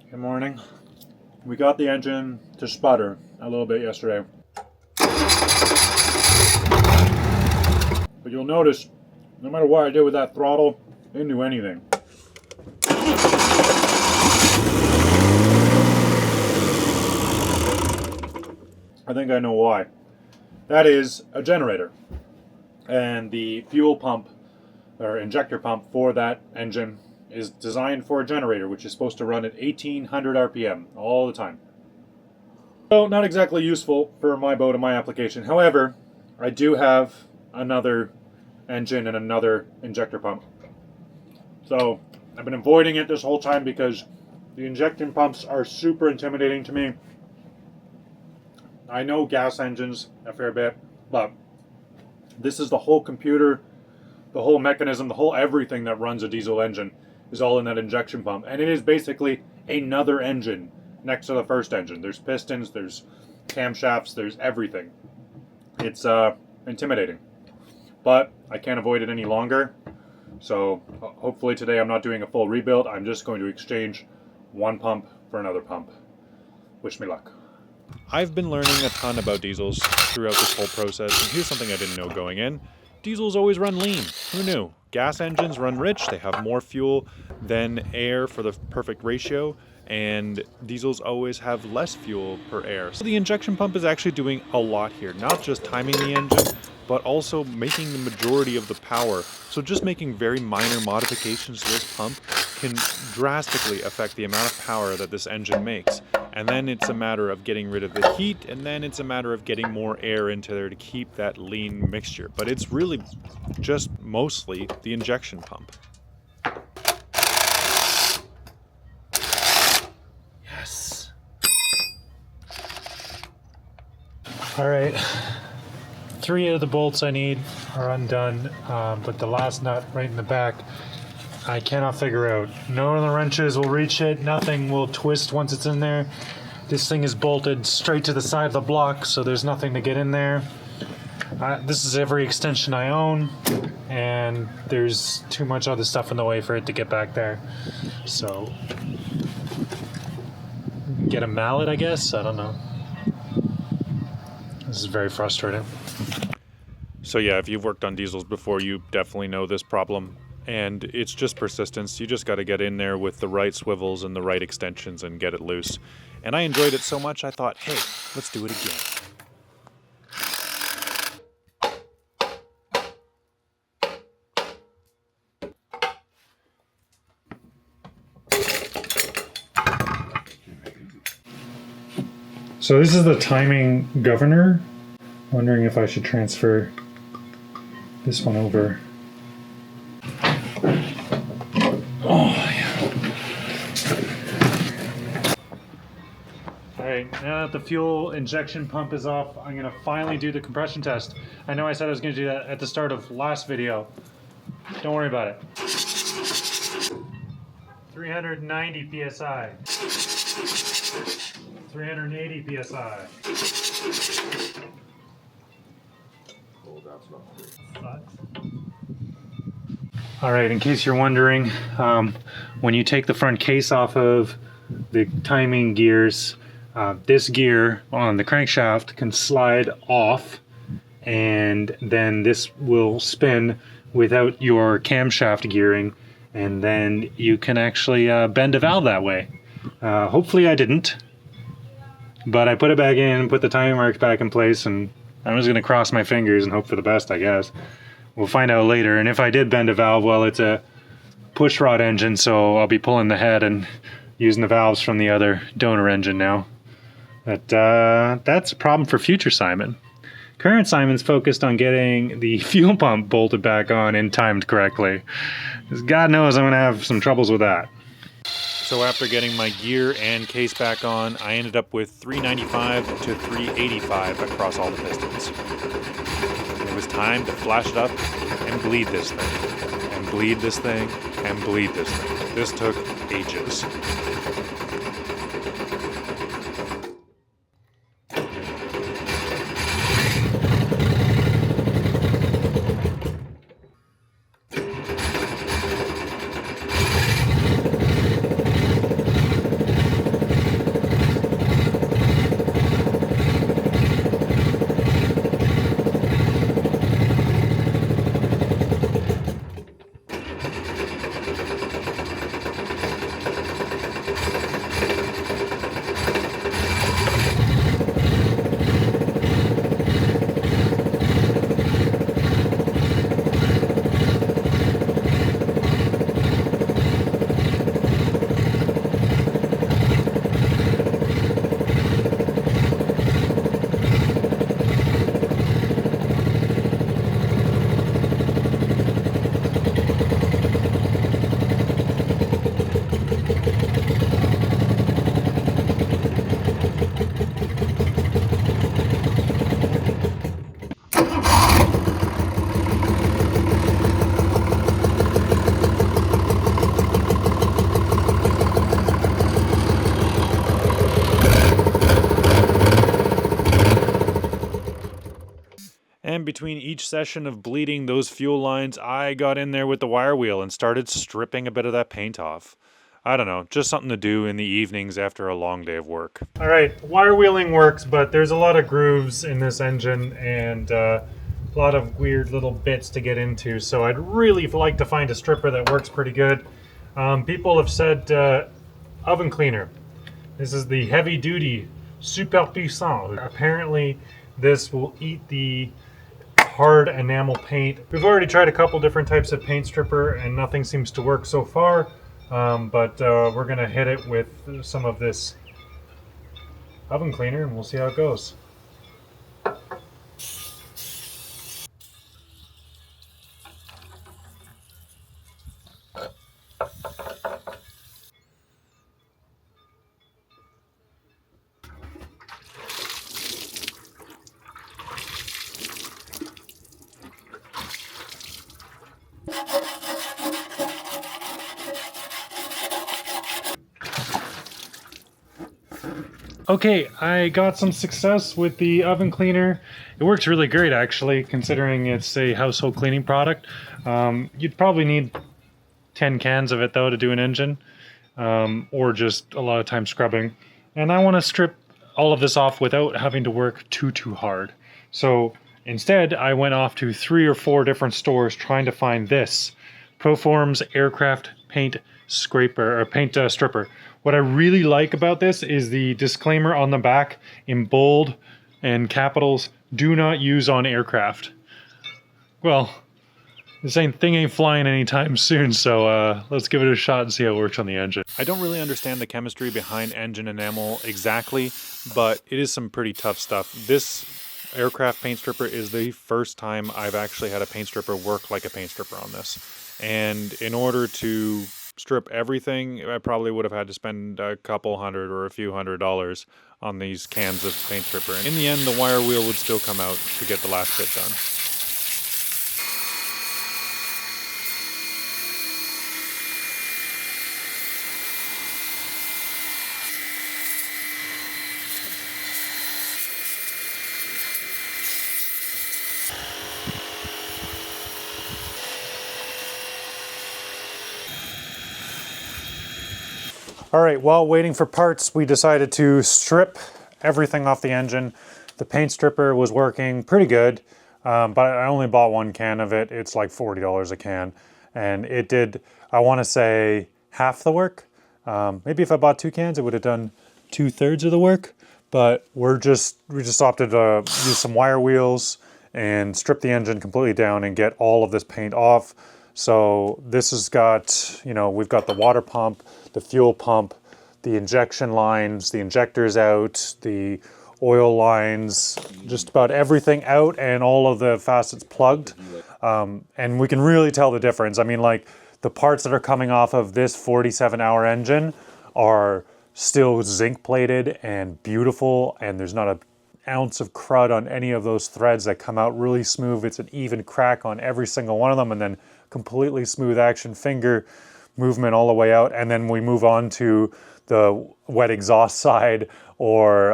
Good morning. We got the engine to sputter a little bit yesterday. But you'll notice, no matter what I did with that throttle, it didn't do anything. I think I know why. That is a generator. And the fuel pump, or injector pump for that engine is designed for a generator, which is supposed to run at 1800 RPM all the time. So not exactly useful for my boat and my application. However, I do have another engine and another injector pump. So I've been avoiding it this whole time because the injection pumps are super intimidating to me. I know gas engines a fair bit, but this is the whole computer, the whole mechanism, the whole everything that runs a diesel engine is all in that injection pump. And it is basically another engine next to the first engine. There's pistons, there's camshafts, there's everything. It's intimidating. But I can't avoid it any longer. So hopefully today I'm not doing a full rebuild. I'm just going to exchange one pump for another pump. Wish me luck. I've been learning a ton about diesels throughout this whole process, and here's something I didn't know going in. Diesels always run lean. Who knew? Gas engines run rich, they have more fuel than air for the perfect ratio, and diesels always have less fuel per air. So the injection pump is actually doing a lot here, not just timing the engine, but also making the majority of the power. So just making very minor modifications to this pump can drastically affect the amount of power that this engine makes. And then it's a matter of getting rid of the heat, and then it's a matter of getting more air into there to keep that lean mixture. But it's really just mostly the injection pump. Yes. All right. 3 of the bolts I need are undone, but the last nut right in the back I cannot figure out. None of the wrenches will reach it. Nothing will twist once it's in there. This thing is bolted straight to the side of the block, so there's nothing to get in there. This is every extension I own, and there's too much other stuff in the way for it to get back there. So, get a mallet, I guess? I don't know. This is very frustrating. So yeah, if you've worked on diesels before, you definitely know this problem. And it's just persistence. You just got to get in there with the right swivels and the right extensions and get it loose. And I enjoyed it so much, I thought, hey, let's do it again. So this is the timing governor. Wondering if I should transfer this one over. Oh, yeah. Alright, now that the fuel injection pump is off, I'm going to finally do the compression test. I know I said I was going to do that at the start of last video. Don't worry about it. 390 psi. 380 psi. Oh, that's not great. Alright, in case you're wondering, when you take the front case off of the timing gears, this gear on the crankshaft can slide off, and then this will spin without your camshaft gearing, and then you can actually bend a valve that way. Hopefully I didn't, but I put it back in, put the timing marks back in place, and I'm just going to cross my fingers and hope for the best, I guess. We'll find out later. And if I did bend a valve, well, it's a push rod engine, so I'll be pulling the head and using the valves from the other donor engine now. But that's a problem for future Simon. Current Simon's focused on getting the fuel pump bolted back on and timed correctly, because God knows I'm going to have some troubles with that. So after getting my gear and case back on, I ended up with 395 to 385 across all the pistons. It was time to flash it up and bleed this thing, and bleed this thing, and bleed this thing. This took ages. And between each session of bleeding those fuel lines, I got in there with the wire wheel and started stripping a bit of that paint off. I don't know, just something to do in the evenings after a long day of work. All right, wire wheeling works, but there's a lot of grooves in this engine and a lot of weird little bits to get into. So I'd really like to find a stripper that works pretty good. People have said oven cleaner. This is the heavy duty super puissant. Apparently this will eat the hard enamel paint. We've already tried a couple different types of paint stripper and nothing seems to work so far. But we're gonna hit it with some of this oven cleaner and we'll see how it goes. Okay, I got some success with the oven cleaner. It works really great actually, considering it's a household cleaning product. You'd probably need 10 cans of it though to do an engine, or just a lot of time scrubbing. And I want to strip all of this off without having to work too hard. So instead, I went off to 3 or 4 different stores trying to find this Proform's Aircraft Paint Scraper or Paint Stripper. What I really like about this is the disclaimer on the back in bold and capitals: do not use on aircraft. Well, this thing ain't flying anytime soon, so let's give it a shot and see how it works on the engine. I don't really understand the chemistry behind engine enamel exactly, but it is some pretty tough stuff. This aircraft paint stripper is the first time I've actually had a paint stripper work like a paint stripper on this. And in order to strip everything, I probably would have had to spend a couple hundred or a few $100s on these cans of paint stripper. And in the end, the wire wheel would still come out to get the last bit done. All right, while waiting for parts, we decided to strip everything off the engine. The paint stripper was working pretty good, but I only bought 1 can of it. It's like $40 a can. And it did, I want to say, half the work. Maybe if I bought 2 cans, it would have done 2/3 of the work. But we just opted to use some wire wheels and strip the engine completely down and get all of this paint off. So this has got, you know, we've got the water pump, the fuel pump, the injection lines, the injectors out, the oil lines, just about everything out, and all of the facets plugged. And we can really tell the difference. I mean, like, the parts that are coming off of this 47-hour engine are still zinc plated and beautiful, and there's not an ounce of crud on any of those threads. That come out really smooth. It's an even crack on every single one of them, and then completely smooth action finger movement all the way out. And then we move on to the wet exhaust side, or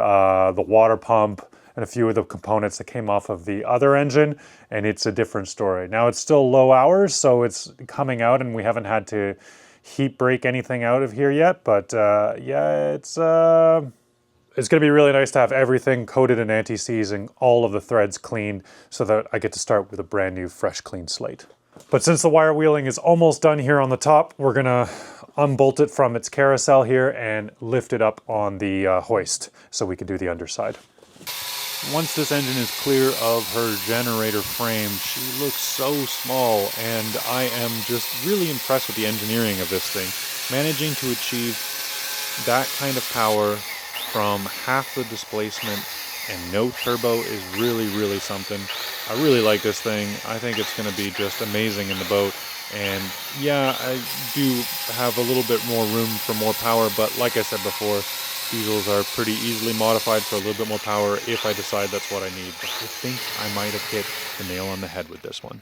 the water pump, and a few of the components that came off of the other engine, and it's a different story. Now it's still low hours, so it's coming out, and we haven't had to heat break anything out of here yet, but yeah, it's going to be really nice to have everything coated in anti-seize and all of the threads cleaned, so that I get to start with a brand new, fresh, clean slate. But since the wire wheeling is almost done here on the top, we're gonna unbolt it from its carousel here and lift it up on the hoist so we can do the underside. Once this engine is clear of her generator frame, she looks so small, and I am just really impressed with the engineering of this thing. Managing to achieve that kind of power from half the displacement and no turbo is really something. I really like this thing. I think it's going to be just amazing in the boat. And yeah, I do have a little bit more room for more power, but like I said before, diesels are pretty easily modified for a little bit more power if I decide that's what I need. But I think I might have hit the nail on the head with this one.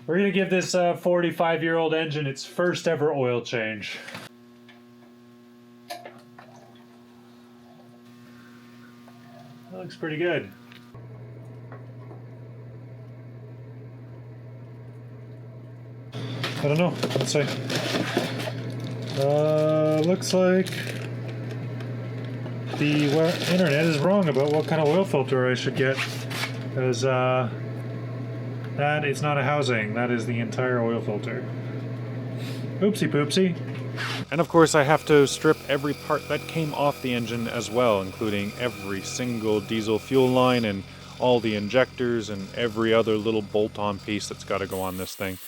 We're going to give this 45-year-old engine its first ever oil change. That looks pretty good. I don't know. Let's see. Looks like the internet is wrong about what kind of oil filter I should get, because that is not a housing. That is the entire oil filter. Oopsie poopsie. And of course I have to strip every part that came off the engine as well, including every single diesel fuel line and all the injectors and every other little bolt-on piece that's got to go on this thing.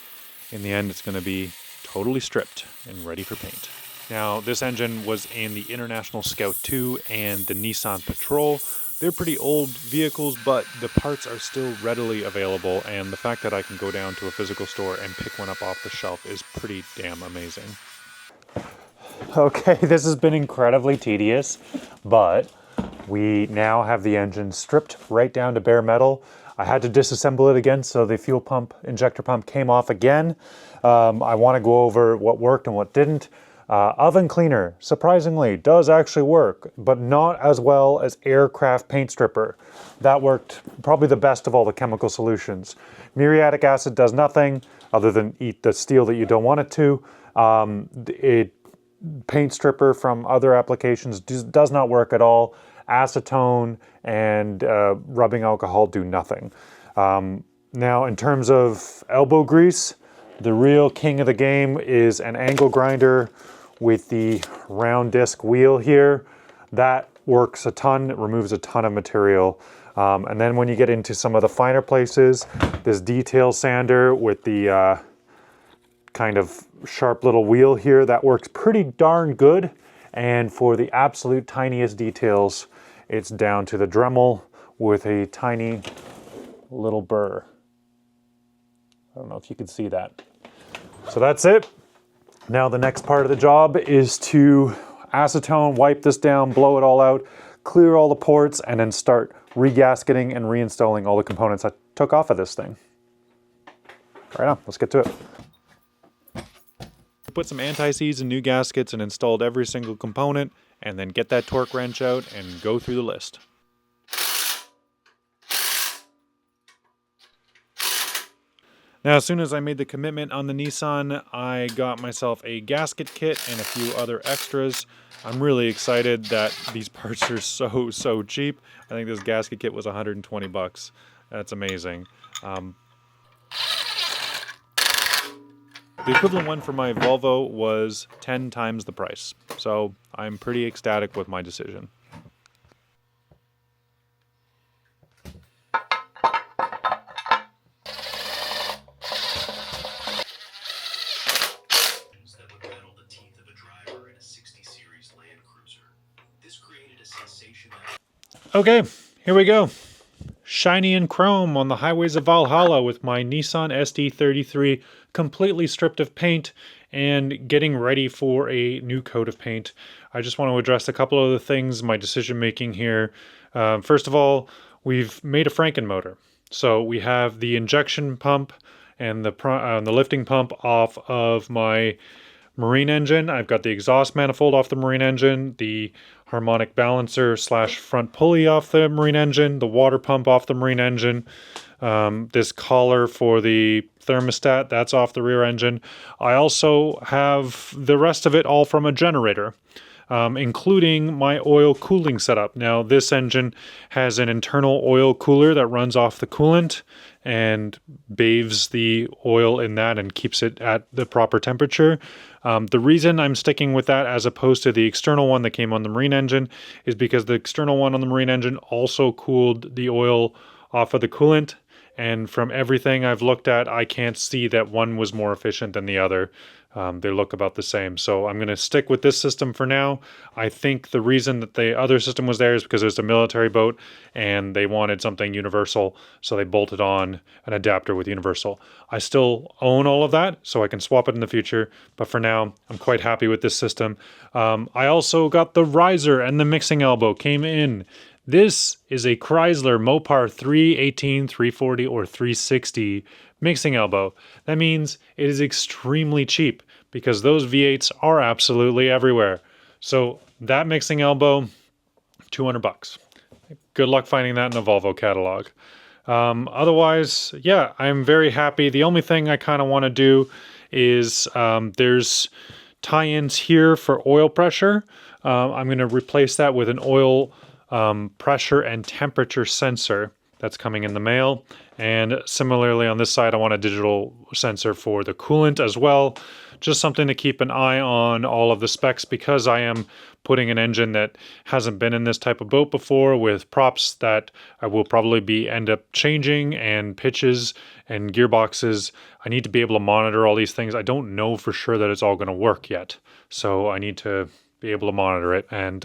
In the end, it's going to be totally stripped and ready for paint. Now, this engine was in the International Scout 2 and the Nissan Patrol. They're pretty old vehicles, but the parts are still readily available, and the fact that I can go down to a physical store and pick one up off the shelf is pretty damn amazing. Okay, this has been incredibly tedious, but we now have the engine stripped right down to bare metal. I had to disassemble it again, so the fuel pump, injector pump came off again. I want to go over what worked and what didn't. Oven cleaner, surprisingly, does actually work, but not as well as aircraft paint stripper. That worked probably the best of all the chemical solutions. Muriatic acid does nothing other than eat the steel that you don't want it to. Paint stripper from other applications does not work at all. Acetone and rubbing alcohol do nothing. Now, in terms of elbow grease, the real king of the game is an angle grinder with the round disc wheel here. That works a ton, it removes a ton of material. And then when you get into some of the finer places, this detail sander with the kind of sharp little wheel here, that works pretty darn good. And for the absolute tiniest details, it's down to the Dremel with a tiny little burr. I don't know if you can see that. So that's it. Now the next part of the job is to acetone, wipe this down, blow it all out, clear all the ports, and then start regasketing and reinstalling all the components I took off of this thing. Right on, let's get to it. Put some anti-seize and new gaskets and installed every single component, and then get that torque wrench out and go through the list. Now, as soon as I made the commitment on the Nissan, I got myself a gasket kit and a few other extras. I'm really excited that these parts are so cheap. I think this gasket kit was 120 bucks. That's amazing. The equivalent one for my Volvo was 10 times the price. So I'm pretty ecstatic with my decision. Okay, here we go. Shiny and chrome on the highways of Valhalla with my Nissan SD33 completely stripped of paint and getting ready for a new coat of paint. I just want to address a couple of the things, my decision making here. First of all, we've made a Franken-motor. So we have the injection pump and the lifting pump off of my marine engine. I've got the exhaust manifold off the marine engine, the harmonic balancer / front pulley off the marine engine, the water pump off the marine engine, this collar for the thermostat, that's off the rear engine. I also have the rest of it all from a generator, including my oil cooling setup. Now, this engine has an internal oil cooler that runs off the coolant and bathes the oil in that and keeps it at the proper temperature. The reason I'm sticking with that as opposed to the external one that came on the marine engine is because the external one on the marine engine also cooled the oil off of the coolant. And from everything I've looked at, I can't see that one was more efficient than the other. They look about the same. So I'm going to stick with this system for now. I think the reason that the other system was there is because it was a military boat and they wanted something universal. So they bolted on an adapter with universal. I still own all of that, so I can swap it in the future. But for now, I'm quite happy with this system. I also got the riser and the mixing elbow came in. This is a Chrysler Mopar 318, 340, or 360 mixing elbow. That means it is extremely cheap because those V8s are absolutely everywhere. So that mixing elbow, 200 bucks. Good luck finding that in a Volvo catalog. Otherwise, yeah, I'm very happy. The only thing I kind of want to do is there's tie-ins here for oil pressure. I'm going to replace that with an oil pressure and temperature sensor that's coming in the mail. And similarly on this side, I want a digital sensor for the coolant as well. Just something to keep an eye on all of the specs, because I am putting an engine that hasn't been in this type of boat before, with props that I will probably end up changing, and pitches and gearboxes. I need to be able to monitor all these things. I don't know for sure that it's all going to work yet, so I need to be able to monitor it, and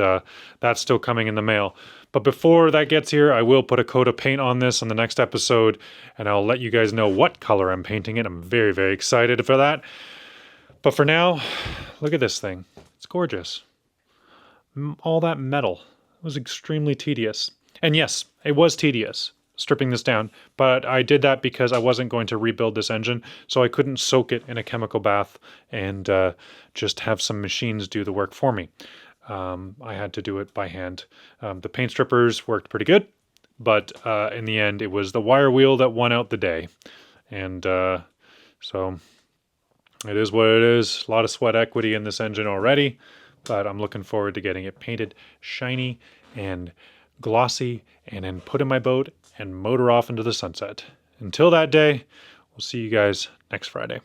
that's still coming in the mail. But before that gets here, I will put a coat of paint on this in the next episode, and I'll let you guys know what color I'm painting it. I'm very, very excited for that. But for now, look at this thing. It's gorgeous. All that metal. It was extremely tedious. And yes, it was tedious stripping this down, but I did that because I wasn't going to rebuild this engine, so I couldn't soak it in a chemical bath and just have some machines do the work for me. I had to do it by hand. The paint strippers worked pretty good, but in the end, it was the wire wheel that won out the day. And so it is what it is. A lot of sweat equity in this engine already, but I'm looking forward to getting it painted shiny and glossy, and then put in my boat and motor off into the sunset. Until that day, we'll see you guys next Friday.